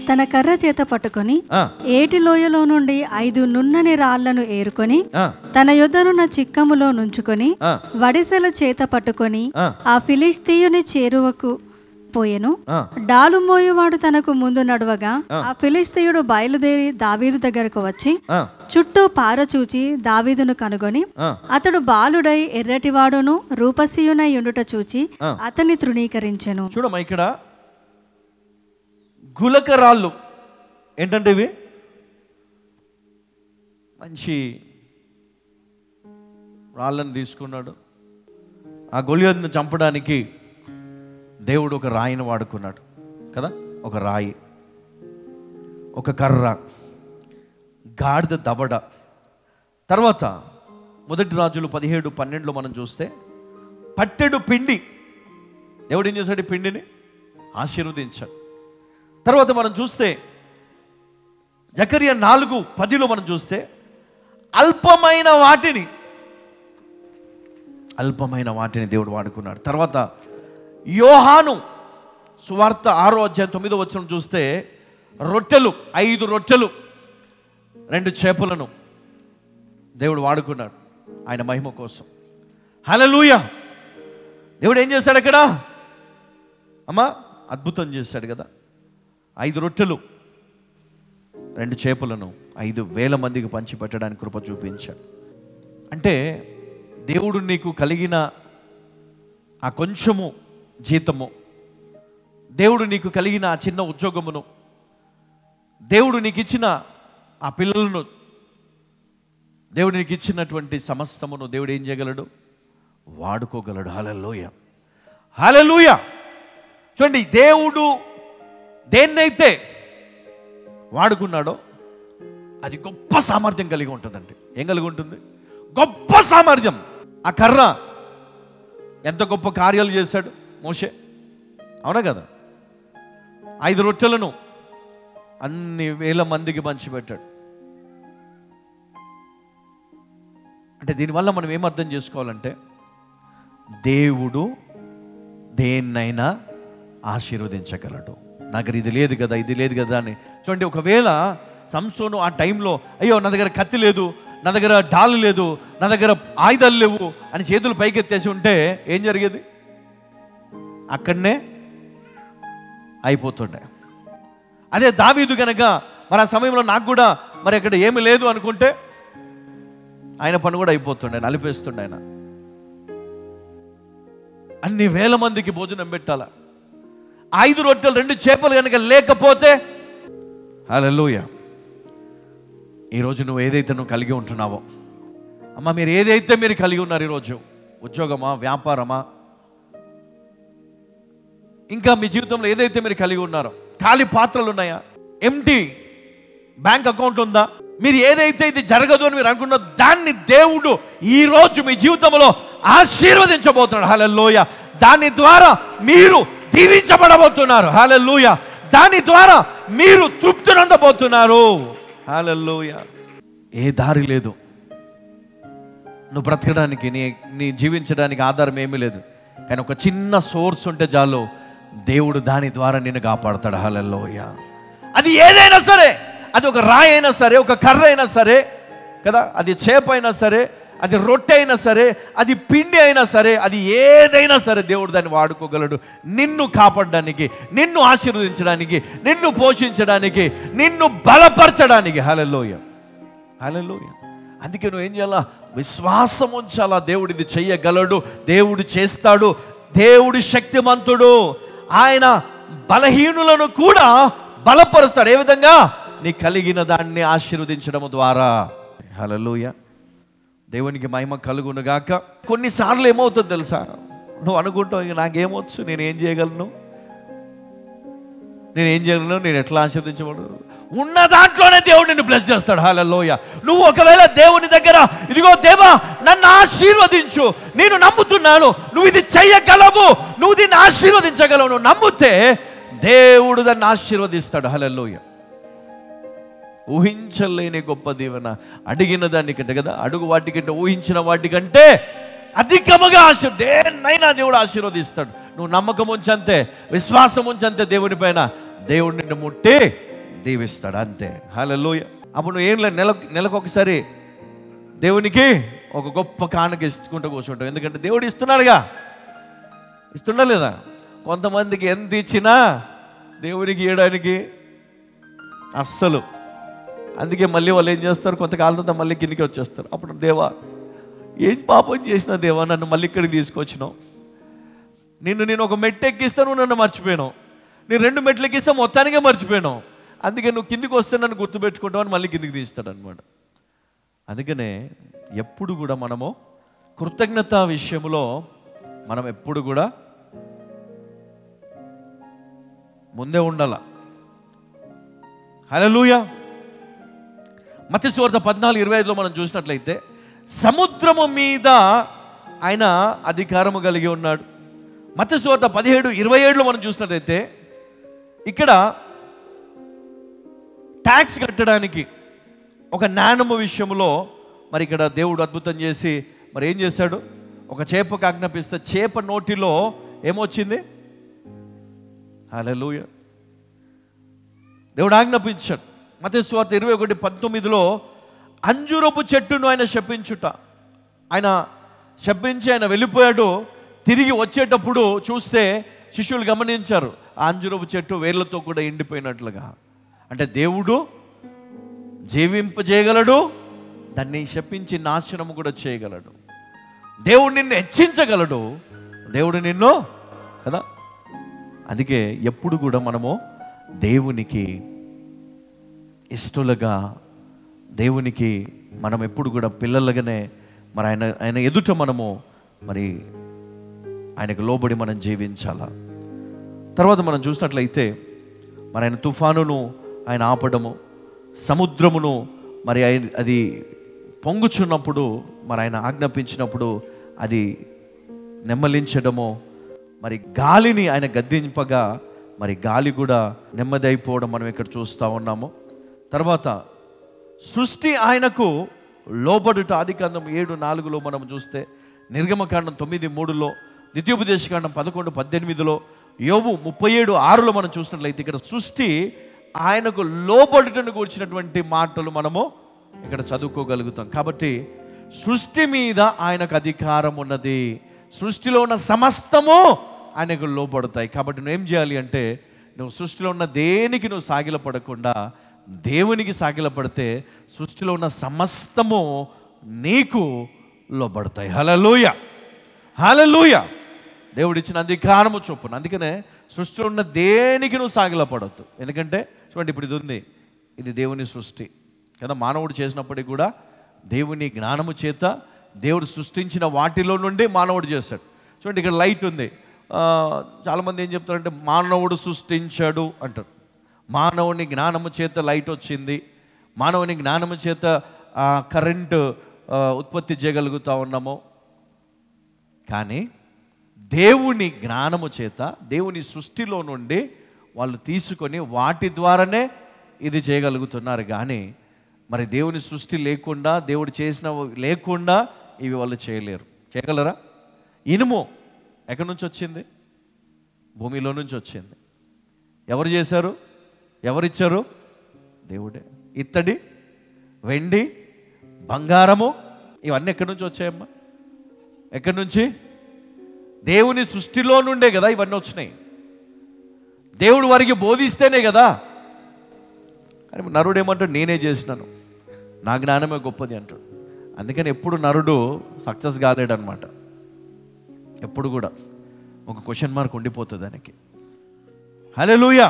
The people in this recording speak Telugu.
తన కర్ర చేత పట్టుకొని ఏటి లోయలో నుండి 5 నున్నని రాళ్లను ఏరుకొని తన యొద్దనున్న చిక్కములో నుంచుకొని వడిసెల చేత పట్టుకొని ఆ ఫిలిష్తీయుని చేరువకు పోయెను. డాలు మోయువాడు తనకు ముందు నడవగా ఆ ఫిలిష్తీయుడు బయలుదేరి దావీదు దగ్గరకు వచ్చి చుట్టూ పారచూచి దావీదును కనుగొని అతడు బాలుడై ఎర్రటివాడును రూపసీయునై ఉండుట చూచి అతన్ని తృణీకరించెను. చూడమ్మా, ఇక్కడ గులకరాళ్ళు ఏంటంటే ఇవి మంచి రాళ్ళను తీసుకున్నాడు. ఆ గొలియాతును చంపడానికి దేవుడు ఒక రాయిని వాడుకున్నాడు కదా. ఒక రాయి, ఒక కర్ర, గాడిద దవడ. తర్వాత 1 రాజులు 17:12 మనం చూస్తే పట్టెడు పిండి. దేవుడు ఏం చేశాడు? ఈ పిండిని ఆశీర్వదించాడు. తర్వాత మనం చూస్తే జకరియా 4:10 మనం చూస్తే అల్పమైన వాటిని దేవుడు వాడుకున్నాడు. తర్వాత యోహాను సువార్త 6:9 చూస్తే రొట్టెలు, 5 రొట్టెలు 2 చేపలను దేవుడు వాడుకున్నాడు ఆయన మహిమ కోసం. హల్లెలూయా! దేవుడు ఏం చేశాడు అక్కడ? అమ్మా, అద్భుతం చేశాడు కదా. 5 రొట్టెలు 2 చేపలను 5,000 మందికి పంచిపెట్టడానికి కృప చూపించాడు. అంటే దేవుడు నీకు కలిగిన ఆ కొంచెము జీతము, దేవుడు నీకు కలిగిన ఆ చిన్న ఉద్యోగమును, దేవుడు నీకు ఇచ్చిన ఆ పిల్లలను, దేవుడు నీకు ఇచ్చినటువంటి సమస్తమును దేవుడు ఏం చేయగలడు? వాడుకోగలడు. హల్లెలూయా, హల్లెలూయా. చూడండి, దేవుడు దేన్నైతే వాడుకున్నాడో అది గొప్ప సామర్థ్యం కలిగి ఉంటుందండి. ఏం కలిగి ఉంటుంది? గొప్ప సామర్థ్యం. ఆ కర్ర ఎంత గొప్ప కార్యాలు చేశాడు మోషే, అవునా కదా? 5 రొట్టెలను అన్ని వేల మందికి పంచిపెట్టాడు. అంటే దీనివల్ల మనం ఏం అర్థం చేసుకోవాలంటే, దేవుడు దేన్నైనా ఆశీర్వదించగలడు. నాకు ఇది లేదు కదా, ఇది లేదు కదా అని. చూడండి, ఒకవేళ సంసోను ఆ టైంలో అయ్యో నా దగ్గర కత్తి లేదు, నా దగ్గర డాలు లేదు, నా దగ్గర ఆయుధాలు లేవు అని చేతులు పైకెత్తేసి ఉంటే ఏం జరిగేది? అక్కడనే అయిపోతుండే. అదే దావీదు కనుక మరి ఆ సమయంలో నాకు కూడా మరి అక్కడ ఏమి లేదు అనుకుంటే ఆయన పని కూడా అయిపోతుండే, నలిపేస్తుండే. ఆయన అన్ని వేల మందికి భోజనం పెట్టాల. 5 రొట్టెలు 2 చేపలు కనుక లేకపోతే, హల్లెలూయా. ఈరోజు నువ్వు ఏదైతే కలిగి ఉంటున్నావో, అమ్మ, మీరు ఏదైతే మీరు కలిగి ఉన్నారు ఈరోజు, ఉద్యోగమా, వ్యాపారమా, ఇంకా మీ జీవితంలో ఏదైతే మీరు కలిగి ఉన్నారో, ఖాళీ పాత్రలు ఉన్నాయా? ఎంటీ బ్యాంక్ అకౌంట్ ఉందా? మీరు ఏదైతే ఇది జరగదు అని మీరు అనుకున్నారో దాన్ని దేవుడు ఈరోజు మీ జీవితంలో ఆశీర్వదించబోతున్నాడు. హల్లెలూయా. దాని ద్వారా మీరు దీవించబడబోతున్నారు. హల్లెలూయా. దాని ద్వారా మీరు తృప్తి నందబోతున్నారు. హల్లెలూయా. ఏ దారి లేదు, నువ్వు బ్రతకడానికి, నీ జీవించడానికి ఆధారం ఏమీ లేదు. కానీ ఒక చిన్న సోర్స్ ఉంటే చాలు, దేవుడు దాని ద్వారా నిన్ను కాపాడతాడు. హల్లెలూయా. అది ఏదైనా సరే, అది ఒక రాయి అయినా సరే, ఒక కర్ర అయినా సరే కదా, అది చేప అయినా సరే, అది రొట్టె అయినా సరే, అది పిండి అయినా సరే, అది ఏదైనా సరే దేవుడు దాన్ని వాడుకోగలడు నిన్ను కాపాడడానికి, నిన్ను ఆశీర్వదించడానికి, నిన్ను పోషించడానికి, నిన్ను బలపరచడానికి. హల్లెలూయా, హల్లెలూయా. అందుకే నువ్వు ఏం చేయాలా? విశ్వాసం ఉంచాలా. దేవుడు ఇది చెయ్యగలడు, దేవుడు చేస్తాడు, దేవుడు శక్తిమంతుడు. ఆయన బలహీనులను కూడా బలపరుస్తాడు. ఏ విధంగా? నీ కలిగిన దాన్ని ఆశీర్వదించడం ద్వారా. హల్లెలూయా. దేవునికి మహిమ కలుగును గాక. కొన్నిసార్లు ఏమవుతుంది తెలుసా? నువ్వు అనుకుంటావు, ఇక నాకేమొచ్చు, నేనేం చేయగలను, నేను ఎట్లా ఆశీర్వదించబడు? ఉన్న దాంట్లోనే దేవుడు నిన్ను బ్లెస్ చేస్తాడు. హల్లెలూయా. నువ్వు ఒకవేళ దేవుని దగ్గర, ఇదిగో దేవా నన్ను ఆశీర్వదించు, నేను నమ్ముతున్నాను, నువ్వు ఇది చెయ్యగలవు, నువ్వు దీన్ని ఆశీర్వదించగలవు, నువ్వు నమ్మితే దేవుడు దాన్ని ఆశీర్వదిస్తాడు. హల్లెలూయా. ఊహించలేని గొప్ప దీవెన. అడిగిన దానికంటే కదా, అడుగు వాటికంటే, ఊహించిన వాటికంటే అధికముగా దేన్నైనా దేవుడు ఆశీర్వదిస్తాడు. నువ్వు నమ్మకం ఉంచంతే, విశ్వాసం ఉంచంతే దేవుని పైన, దేవుడు నిన్ను ముట్టి దీవిస్తాడు, అంతే. హల్లెలూయా. అప్పుడు నువ్వు ఏం లేదు, నెలకొకసారి దేవునికి ఒక గొప్ప కానుక ఇచ్చుకుంటూ కూర్చుంటావు. ఎందుకంటే దేవుడు ఇస్తున్నాడుగా, ఇస్తున్నా లేదా? కొంతమందికి ఎంత ఇచ్చినా దేవునికి ఇవ్వడానికి అస్సలు, అందుకే మళ్ళీ వాళ్ళు ఏం చేస్తారు, కొంతకాలం తర్వాత మళ్ళీ కిందికి వచ్చేస్తారు. అప్పుడు దేవా, ఏం పాపం చేసినా దేవా, నన్ను మళ్ళీ ఇక్కడికి తీసుకొచ్చినావు. నేను ఒక మెట్టు ఎక్కిస్తాను, నన్ను మర్చిపోయాను. నేను 2 మెట్లు ఎక్కిస్తా, మొత్తానికే మర్చిపోయాను. అందుకే నువ్వు కిందికి వస్తే నన్ను గుర్తుపెట్టుకుంటావని మళ్ళీ కిందికి తీస్తాడు అనమాట. అందుకనే ఎప్పుడు కూడా మనము కృతజ్ఞత విషయంలో మనం ఎప్పుడు కూడా ముందే ఉండాల. హల్లెలూయా. మత్తయి సువార్త 14:25లో మనం చూసినట్లయితే సముద్రము మీద ఆయన అధికారము కలిగి ఉన్నాడు. మత్తయి సువార్త 17:27లో మనం చూసినట్లయితే ఇక్కడ ట్యాక్స్ కట్టడానికి ఒక జ్ఞానము విషయంలో మరి ఇక్కడ దేవుడు అద్భుతం చేసి మరి ఏం చేశాడు, ఒక చేపకు ఆజ్ఞాపిస్తే చేప నోటిలో ఏమొచ్చింది? హల్లెలూయా. దేవుడు ఆజ్ఞాపించాడు. మత్తయి సువార్త 21:19లో అంజూరపు చెట్టును ఆయన శపించుట, ఆయన శపించి ఆయన వెళ్ళిపోయాడు. తిరిగి వచ్చేటప్పుడు చూస్తే శిష్యులు గమనించారు, ఆ అంజూరపు చెట్టు వేర్లతో కూడా ఎండిపోయినట్లుగా. అంటే దేవుడు జీవింపజేయగలడు, దాన్ని శపించి నాశనము కూడా చేయగలడు. దేవుడు నిన్ను హెచ్చించగలడు, దేవుడు నిన్ను కదా. అందుకే ఎప్పుడు కూడా మనము దేవునికి ఇష్టలుగా, దేవునికి మనం ఎప్పుడు కూడా పిల్లలుగానే మరి ఆయన ఎదుట మనము మరి ఆయనకు లోబడి మనం జీవించాలా. తర్వాత మనం చూసినట్లయితే మరి ఆయన తుఫానును ఆయన ఆపడము, సముద్రమును మరి అది పొంగుచున్నప్పుడు మరి ఆయన ఆజ్ఞాపించినప్పుడు అది నెమ్మలించడము, మరి గాలిని ఆయన గద్దింపగా మరి గాలి కూడా నెమ్మది అయిపోవడం మనం ఇక్కడ చూస్తూ ఉన్నాము. తర్వాత సృష్టి ఆయనకు లోబడుట, ఆదికాండం 7:4లో మనం చూస్తే, నిర్గమకాండం 9:3లో, ద్వితీయోపదేశకాండం 11:18లో, యోబు 37:6లో మనం చూసినట్లయితే ఇక్కడ సృష్టి ఆయనకు లోబడుటను కూర్చున్నటువంటి మాటలు మనము ఇక్కడ చదువుకోగలుగుతాం. కాబట్టి సృష్టి మీద ఆయనకు అధికారం ఉన్నది, సృష్టిలో ఉన్న సమస్తము ఆయనకు లోబడతాయి. కాబట్టి నువ్వేం చేయాలి అంటే, నువ్వు సృష్టిలో ఉన్న దేనికి నువ్వు సాగిలపడకుండా దేవునికి సాగిలపడితే సృష్టిలో ఉన్న సమస్తము నీకు లోబడతాయి. హల్లెలూయా, హల్లెలూయా. దేవుడు ఇచ్చిన అధికారము చొప్పున. అందుకనే సృష్టిలో ఉన్న దేనికి నువ్వు సాగిలపడద్దు. ఎందుకంటే చూడండి, ఇప్పుడు ఇది ఉంది, ఇది దేవుని సృష్టి కదా. మానవుడు చేసినప్పటికీ కూడా దేవుని జ్ఞానము చేత దేవుడు సృష్టించిన వాటిలో నుండి మానవుడు చేశాడు. చూడండి, ఇక్కడ లైట్ ఉంది. చాలామంది ఏం చెప్తారంటే మానవుడు సృష్టించాడు అంటారు. మానవుని జ్ఞానము చేత లైట్ వచ్చింది, మానవుని జ్ఞానము చేత కరెంటు ఉత్పత్తి చేయగలుగుతూ ఉన్నాము. కానీ దేవుని జ్ఞానము చేత దేవుని సృష్టిలో నుండి వాళ్ళు తీసుకొని వాటి ద్వారానే ఇది చేయగలుగుతున్నారు. కానీ మరి దేవుని సృష్టి లేకుండా, దేవుడు చేసిన లేకుండా ఇవి వాళ్ళు చేయలేరు. చేయగలరా? ఇనుము ఎక్కడి నుంచి వచ్చింది? భూమిలో నుంచి వచ్చింది. ఎవరు చేశారు? ఎవరిచ్చారు? దేవుడే. ఇత్తడి, వెండి, బంగారము ఇవన్నీ ఎక్కడి నుంచి వచ్చాయమ్మా? ఎక్కడి నుంచి? దేవుని సృష్టిలో నుండే కదా ఇవన్నీ వచ్చినాయి. దేవుడు వారికి బోధిస్తేనే కదా. కానీ నరుడు ఏమంటాడు? నేనే చేసినాను, నా జ్ఞానమే గొప్పది అంటాడు. అందుకని ఎప్పుడు నరుడు సక్సెస్ కాలేడు అనమాట. ఎప్పుడు కూడా ఒక క్వశ్చన్ మార్క్ ఉండిపోతుంది దానికి. హల్లెలూయా.